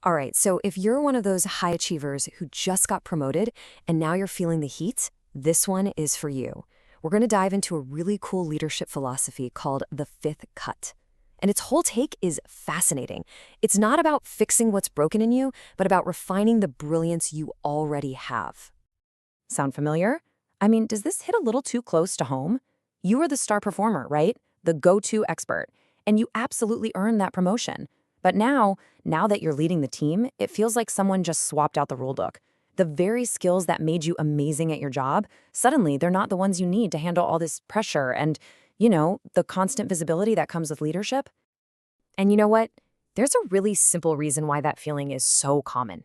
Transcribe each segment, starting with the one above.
All right, so if you're one of those high achievers who just got promoted and now you're feeling the heat, this one is for you. We're going to dive into a really cool leadership philosophy called the fifth cut. And its whole take is fascinating. It's not about fixing what's broken in you, but about refining the brilliance you already have. Sound familiar? I mean, does this hit a little too close to home? You are the star performer, right? The go-to expert. And you absolutely earned that promotion. But now that you're leading the team, it feels like someone just swapped out the rulebook. The very skills that made you amazing at your job, suddenly they're not the ones you need to handle all this pressure and, the constant visibility that comes with leadership. And you know what? There's a really simple reason why that feeling is so common.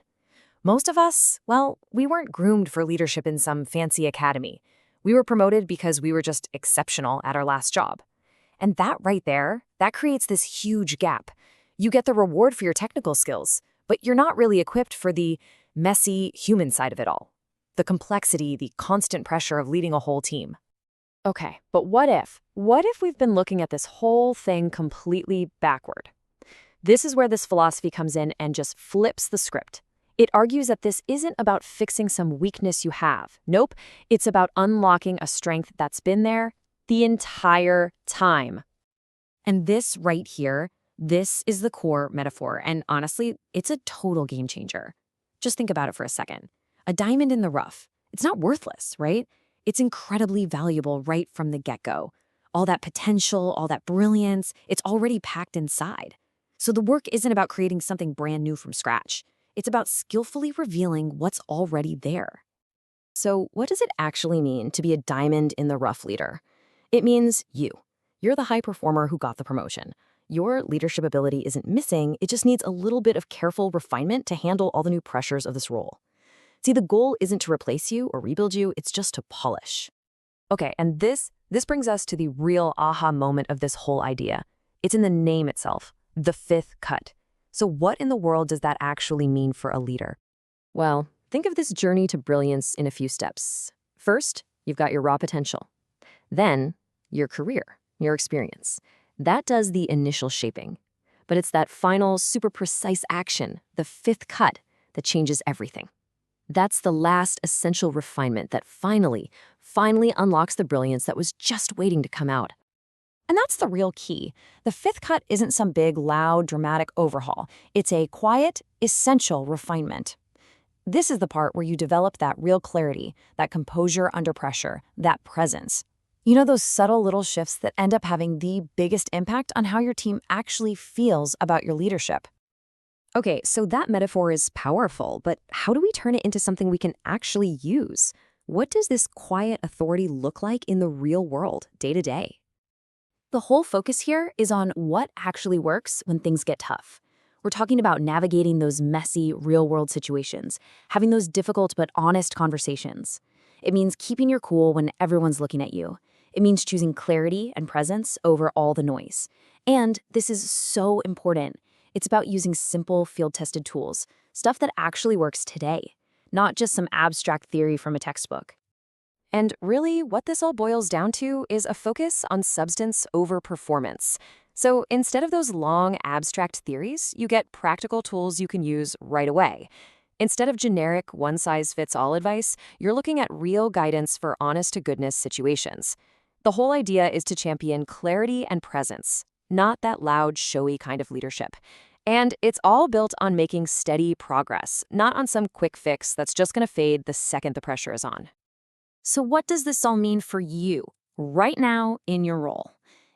Most of us, well, we weren't groomed for leadership in some fancy academy. We were promoted because we were just exceptional at our last job. And that right there, that creates this huge gap. You get the reward for your technical skills, but you're not really equipped for the messy human side of it all. The complexity, the constant pressure of leading a whole team. Okay, but what if? What if we've been looking at this whole thing completely backward? This is where this philosophy comes in and just flips the script. It argues that this isn't about fixing some weakness you have. Nope, it's about unlocking a strength that's been there the entire time. And this right here, this is the core metaphor, and honestly, it's a total game changer. Just think about it for a second. A diamond in the rough, it's not worthless, right? It's incredibly valuable right from the get-go. All that potential, all that brilliance, it's already packed inside. So the work isn't about creating something brand new from scratch. It's about skillfully revealing what's already there. So what does it actually mean to be a diamond in the rough leader? It means you're the high performer who got the promotion. Your leadership ability isn't missing, it just needs a little bit of careful refinement to handle all the new pressures of this role. See, the goal isn't to replace you or rebuild you, it's just to polish. Okay, and this brings us to the real aha moment of this whole idea. It's in the name itself, the fifth cut. So what in the world does that actually mean for a leader? Well, think of this journey to brilliance in a few steps. First, you've got your raw potential. Then, your career, your experience. That does the initial shaping. But it's that final, super precise action, the fifth cut, that changes everything. That's the last essential refinement that finally unlocks the brilliance that was just waiting to come out. And that's the real key. The fifth cut isn't some big, loud, dramatic overhaul. It's a quiet, essential refinement. This is the part where you develop that real clarity, that composure under pressure, that presence. You know, those subtle little shifts that end up having the biggest impact on how your team actually feels about your leadership. Okay, so that metaphor is powerful, but how do we turn it into something we can actually use? What does this quiet authority look like in the real world, day to day? The whole focus here is on what actually works when things get tough. We're talking about navigating those messy, real-world situations, having those difficult but honest conversations. It means keeping your cool when everyone's looking at you. It means choosing clarity and presence over all the noise. And this is so important. It's about using simple, field-tested tools, stuff that actually works today, not just some abstract theory from a textbook. And really, what this all boils down to is a focus on substance over performance. So instead of those long, abstract theories, you get practical tools you can use right away. Instead of generic, one-size-fits-all advice, you're looking at real guidance for honest-to-goodness situations. The whole idea is to champion clarity and presence, not that loud, showy kind of leadership. And it's all built on making steady progress, not on some quick fix that's just going to fade the second the pressure is on. So what does this all mean for you, right now in your role?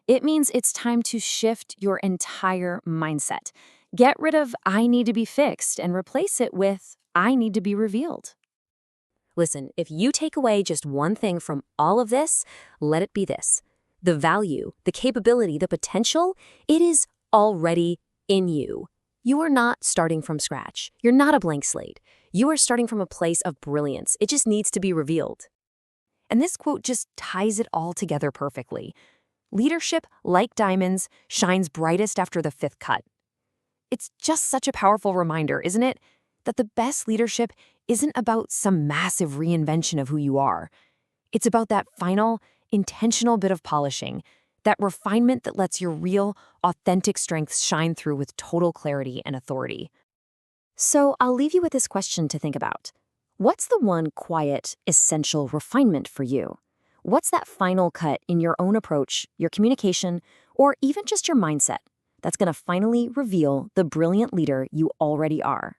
It means it's time to shift your entire mindset. Get rid of "I need to be fixed" and replace it with "I need to be revealed." Listen, if you take away just one thing from all of this, let it be this. The value, the capability, the potential, it is already in you. You are not starting from scratch. You're not a blank slate. You are starting from a place of brilliance. It just needs to be revealed. And this quote just ties it all together perfectly. Leadership, like diamonds, shines brightest after the fifth cut. It's just such a powerful reminder, isn't it? That the best leadership isn't about some massive reinvention of who you are. It's about that final, intentional bit of polishing, that refinement that lets your real, authentic strengths shine through with total clarity and authority. So I'll leave you with this question to think about. What's the one quiet, essential refinement for you? What's that final cut in your own approach, your communication, or even just your mindset that's going to finally reveal the brilliant leader you already are?